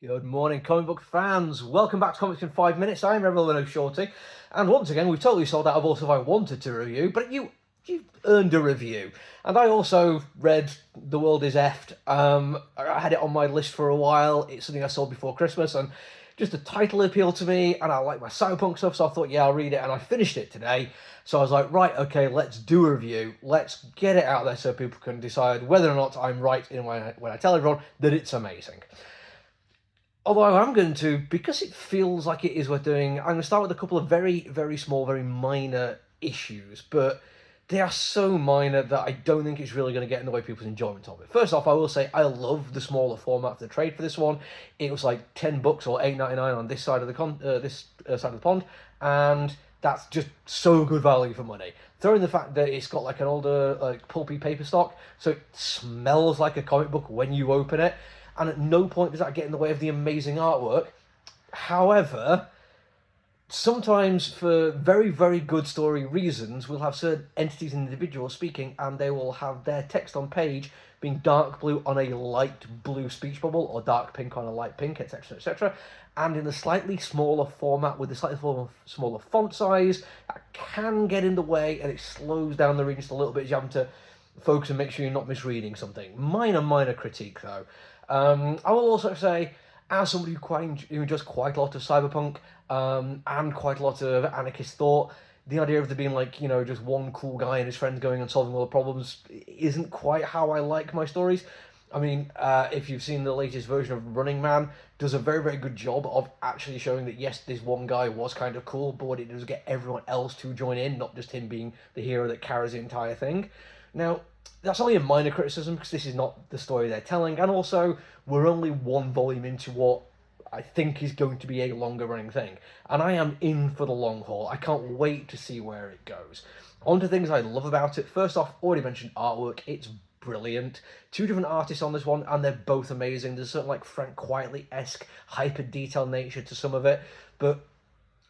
Good morning, comic book fans. Welcome back to Comics in 5 Minutes. I'm Reverend O'Shorty, and once again, we've totally sold out of all stuff I wanted to review, but you earned a review. And I also read The World Is Effed. I had it on my list for a while. It's something I saw before Christmas, and just the title appealed to me, and I like my cyberpunk stuff, so I thought, yeah, I'll read it, and I finished it today. So I was like, right, okay, let's do a review. Let's get it out there so people can decide whether or not I'm right in when I tell everyone that it's amazing. Although I'm going to, because it feels like it is worth doing, I'm going to start with a couple of very, very small, very minor issues, but they are so minor that I don't think it's really going to get in the way of people's enjoyment of it. First off, I will say I love the smaller format of the trade for this one. It was like $10 or $8.99 on this side of the side of the pond, and that's just so good value for money. Throw in the fact that it's got like an older, like pulpy paper stock, so it smells like a comic book when you open it. And at no point does that get in the way of the amazing artwork. However, sometimes for very, very good story reasons, we'll have certain entities and individuals speaking, and they will have their text on page being dark blue on a light blue speech bubble, or dark pink on a light pink, etc., etc., and in a slightly smaller format with a slightly smaller font size. That can get in the way, and it slows down the reading just a little bit as you have to focus and make sure you're not misreading something. Minor critique, though. I will also say, as somebody who enjoys quite a lot of cyberpunk and quite a lot of anarchist thought, the idea of there being like, just one cool guy and his friends going and solving all the problems isn't quite how I like my stories. I mean, if you've seen the latest version of Running Man, does a very, very good job of actually showing that, yes, this one guy was kind of cool, but what it does get everyone else to join in, not just him being the hero that carries the entire thing. Now, that's only a minor criticism because this is not the story they're telling, and also we're only one volume into what I think is going to be a longer running thing, and I am in for the long haul. I can't wait to see where it goes. On to things I love about it. First off, already mentioned artwork. It's brilliant. Two different artists on this one, and they're both amazing. There's a certain like Frank Quitely-esque hyper detailed nature to some of it, but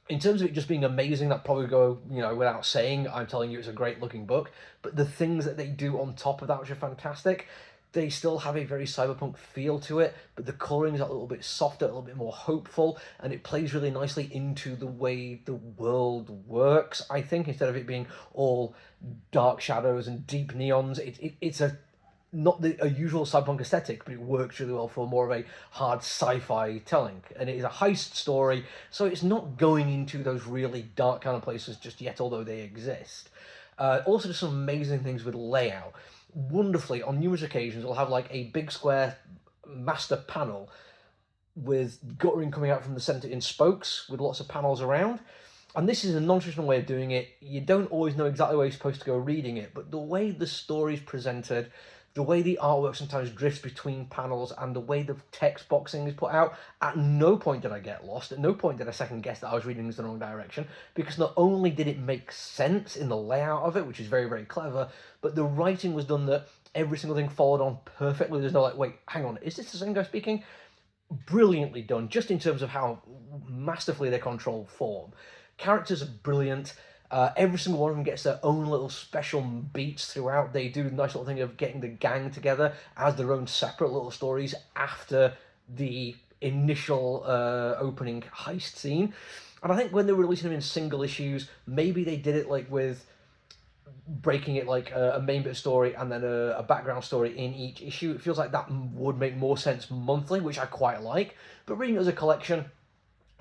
in terms of it just being amazing, that probably go, without saying. I'm telling you, it's a great looking book. But the things that they do on top of that, which are fantastic, they still have a very cyberpunk feel to it, but the colouring is a little bit softer, a little bit more hopeful, and it plays really nicely into the way the world works, I think, instead of it being all dark shadows and deep neons. It's not a usual cyberpunk aesthetic, but it works really well for more of a hard sci-fi telling. And it is a heist story, so it's not going into those really dark kind of places just yet, although they exist. Also, there's some amazing things with layout. Wonderfully, on numerous occasions, we'll have like a big square master panel with guttering coming out from the centre in spokes, with lots of panels around. And this is a non-traditional way of doing it. You don't always know exactly where you're supposed to go reading it, but the way the story's presented, the way the artwork sometimes drifts between panels, and the way the text boxing is put out, at no point did I get lost. At no point did I second guess that I was reading this in the wrong direction, because not only did it make sense in the layout of it, which is very, very clever, but the writing was done that every single thing followed on perfectly. There's no like, wait, hang on, is this the same guy speaking? Brilliantly done, just in terms of how masterfully they control form. Characters are brilliant. Every single one of them gets their own little special beats throughout. They do a nice little thing of getting the gang together as their own separate little stories after the initial opening heist scene. And I think when they were releasing them in single issues, maybe they did it like with breaking it like a main bit of story and then a background story in each issue. It feels like that would make more sense monthly, which I quite like. But reading it as a collection,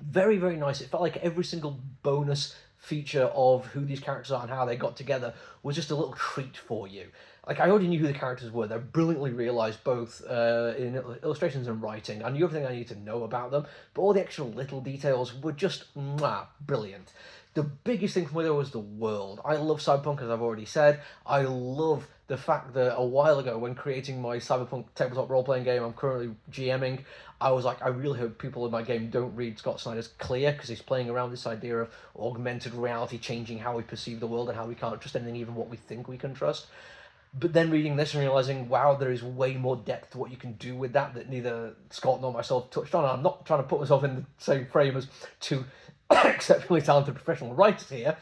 very, very nice. It felt like every single bonus feature of who these characters are and how they got together was just a little treat for you. Like, I already knew who the characters were. They're brilliantly realised, both in illustrations and writing. I knew everything I needed to know about them, but all the extra little details were just brilliant. The biggest thing for me, though, was the world. I love cyberpunk, as I've already said. I love the fact that a while ago, when creating my cyberpunk tabletop role-playing game I'm currently GMing, I was like, I really hope people in my game don't read Scott Snyder's Clear, because he's playing around this idea of augmented reality changing how we perceive the world and how we can't trust anything, even what we think we can trust. But then reading this and realising, wow, there is way more depth to what you can do with that neither Scott nor myself touched on. And I'm not trying to put myself in the same frame as two exceptionally talented professional writers here.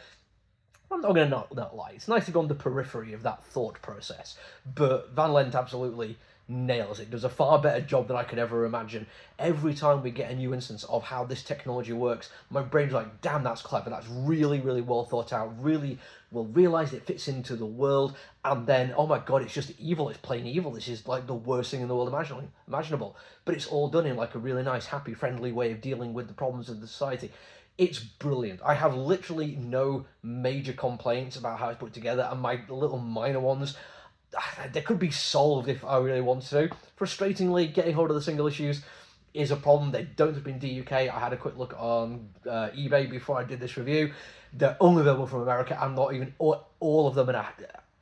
I'm not going to not lie. It's nice to be on the periphery of that thought process. But Van Lent absolutely nails it. Does a far better job than I could ever imagine. Every time we get a new instance of how this technology works, my brain's like, damn, that's clever. That's really, really well thought out. Really will realise it fits into the world. And then, oh my God, it's just evil. It's plain evil. This is like the worst thing in the world imaginable. But it's all done in like a really nice, happy, friendly way of dealing with the problems of the society. It's brilliant. I have literally no major complaints about how it's put together, and my little minor ones, they could be solved if I really wanted to. Frustratingly, getting hold of the single issues is a problem. They don't have been DUK. I had a quick look on eBay before I did this review. They're only available from America, and not even all of them in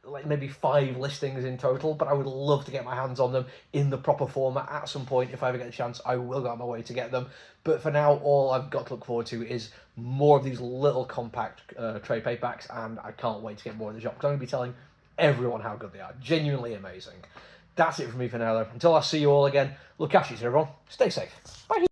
like maybe 5 listings in total, but I would love to get my hands on them in the proper format at some point. If I ever get the chance, I will go out my way to get them. But for now, all I've got to look forward to is more of these little compact trade paperbacks, and I can't wait to get more in the shop, because I'm going to be telling everyone how good they are. Genuinely amazing. That's it from me for now, though. Until I see you all again, look after you, everyone. Stay safe. Bye.